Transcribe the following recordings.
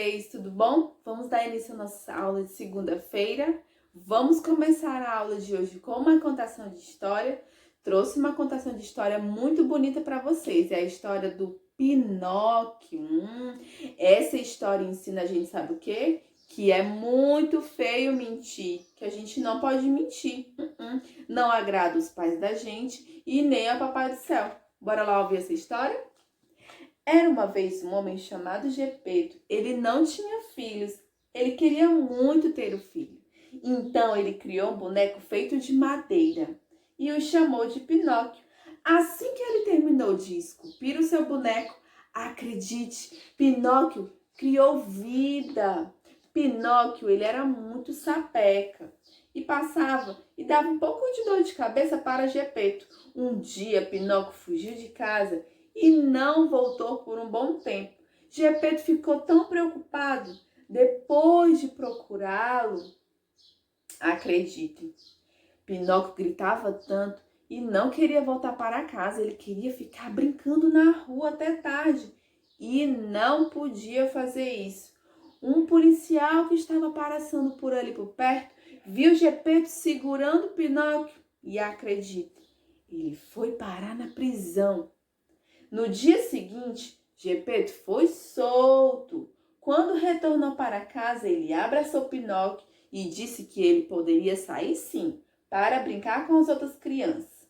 vocês, tudo bom? Vamos dar início à nossa aula de segunda-feira. Vamos começar a aula de hoje com uma contação de história. Trouxe uma contação de história muito bonita para vocês. É a história do Pinóquio. Essa história ensina a gente, sabe o quê? Que é muito feio mentir, que a gente não pode mentir. Não agrada os pais da gente e nem ao Papai do Céu. Bora lá ouvir essa história? Era uma vez um homem chamado Gepeto. Ele não tinha filhos. Ele queria muito ter um filho. Então ele criou um boneco feito de madeira e o chamou de Pinóquio. Assim que ele terminou de esculpir o seu boneco, acredite, Pinóquio criou vida. Pinóquio, ele era muito sapeca e passava e dava um pouco de dor de cabeça para Gepeto. Um dia Pinóquio fugiu de casa e não voltou por um bom tempo. Gepeto ficou tão preocupado. Depois de procurá-lo, acreditem, Pinóquio gritava tanto e não queria voltar para casa. Ele queria ficar brincando na rua até tarde e não podia fazer isso. Um policial que estava passando por ali por perto viu Gepeto segurando Pinóquio e acreditem, ele foi parar na prisão. No dia seguinte, Gepeto foi solto. Quando retornou para casa, ele abraçou Pinóquio e disse que ele poderia sair sim, para brincar com as outras crianças.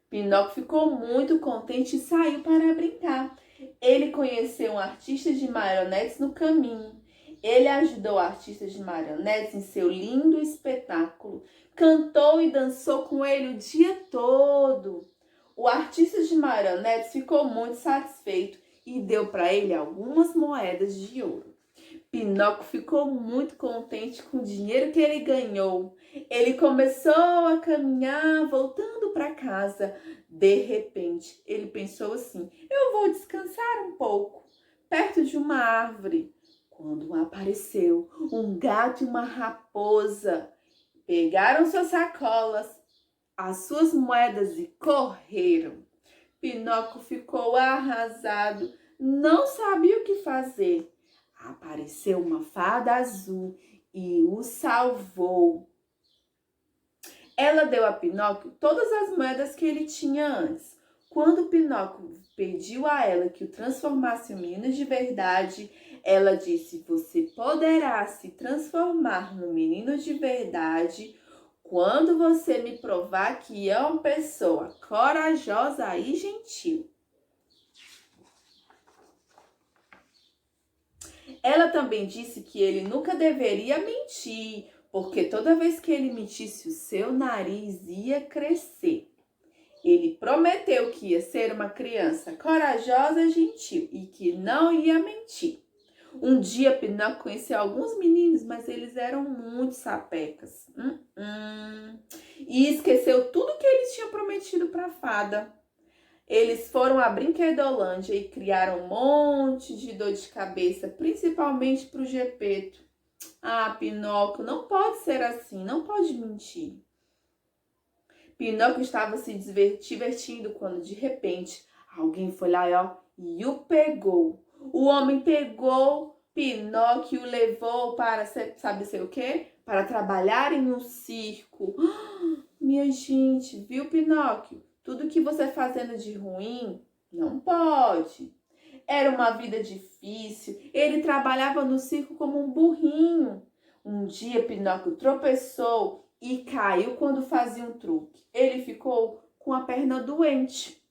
Pinóquio ficou muito contente e saiu para brincar. Ele conheceu um artista de marionetes no caminho. Ele ajudou o artista de marionetes em seu lindo espetáculo. Cantou e dançou com ele o dia todo. O artista de marionetes ficou muito satisfeito e deu para ele algumas moedas de ouro. Pinóquio ficou muito contente com o dinheiro que ele ganhou. Ele começou a caminhar, voltando para casa. De repente, ele pensou assim: eu vou descansar um pouco, perto de uma árvore. Quando apareceu um gato e uma raposa, pegaram suas sacolas, as suas moedas e correram. Pinóquio ficou arrasado, não sabia o que fazer. Apareceu uma fada azul e o salvou. Ela deu a Pinóquio todas as moedas que ele tinha antes. Quando Pinóquio pediu a ela que o transformasse em um menino de verdade, ela disse: você poderá se transformar no menino de verdade quando você me provar que é uma pessoa corajosa e gentil. Ela também disse que ele nunca deveria mentir, porque toda vez que ele mentisse, o seu nariz ia crescer. Ele prometeu que ia ser uma criança corajosa e gentil e que não ia mentir. Um dia, Pinóquio conheceu alguns meninos, mas eles eram muito sapecas. E esqueceu tudo que eles tinham prometido para a fada. Eles foram à Brinquedolândia e criaram um monte de dor de cabeça, principalmente para o Gepeto. Ah, Pinóquio, não pode ser assim, não pode mentir. Pinóquio estava se divertindo quando, de repente, alguém foi lá e o pegou. O homem pegou Pinóquio e o levou para, sabe o quê? Para trabalhar em um circo. Minha gente, viu, Pinóquio? Tudo que você fazendo de ruim, não pode. Era uma vida difícil. Ele trabalhava no circo como um burrinho. Um dia, Pinóquio tropeçou e caiu quando fazia um truque. Ele ficou com a perna doente.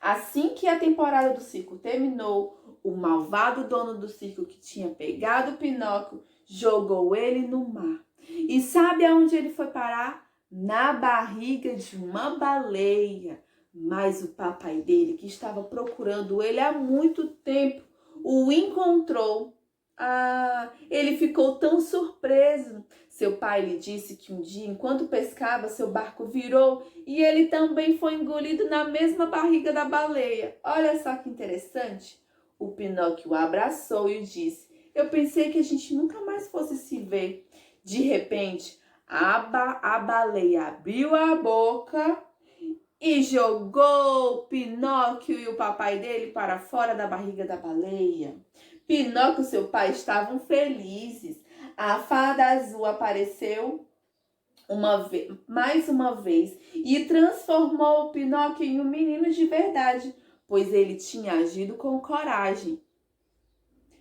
Assim que a temporada do circo terminou, o malvado dono do circo que tinha pegado Pinóquio jogou ele no mar. E sabe aonde ele foi parar? Na barriga de uma baleia. Mas o papai dele, que estava procurando ele há muito tempo, o encontrou. Ele ficou tão surpreso. Seu pai lhe disse que um dia, enquanto pescava, seu barco virou e ele também foi engolido na mesma barriga da baleia. Olha só que interessante. O Pinóquio o abraçou e disse: eu pensei que a gente nunca mais fosse se ver. De repente, a baleia abriu a boca e jogou Pinóquio e o papai dele para fora da barriga da baleia. Pinóquio e seu pai estavam felizes. A fada azul apareceu mais uma vez e transformou o Pinóquio em um menino de verdade, pois ele tinha agido com coragem.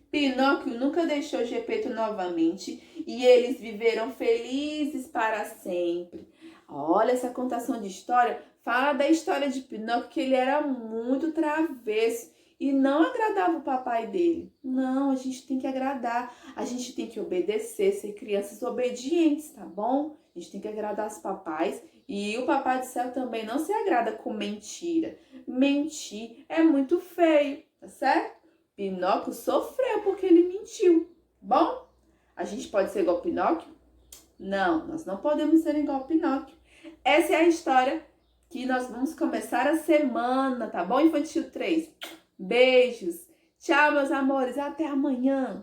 Pinóquio nunca deixou Gepeto novamente e eles viveram felizes para sempre. Olha, essa contação de história fala da história de Pinóquio, que ele era muito travesso e não agradava o papai dele. Não, a gente tem que agradar, a gente tem que obedecer, ser crianças obedientes, tá bom? A gente tem que agradar os papais e o papai do céu também não se agrada com mentira. Mentir é muito feio, tá certo? Pinóquio sofreu porque ele mentiu. Bom, a gente pode ser igual Pinóquio? Não, nós não podemos ser igual Pinóquio. Essa é a história que nós vamos começar a semana, tá bom, Infantil 3? Beijos. Tchau, meus amores. Até amanhã.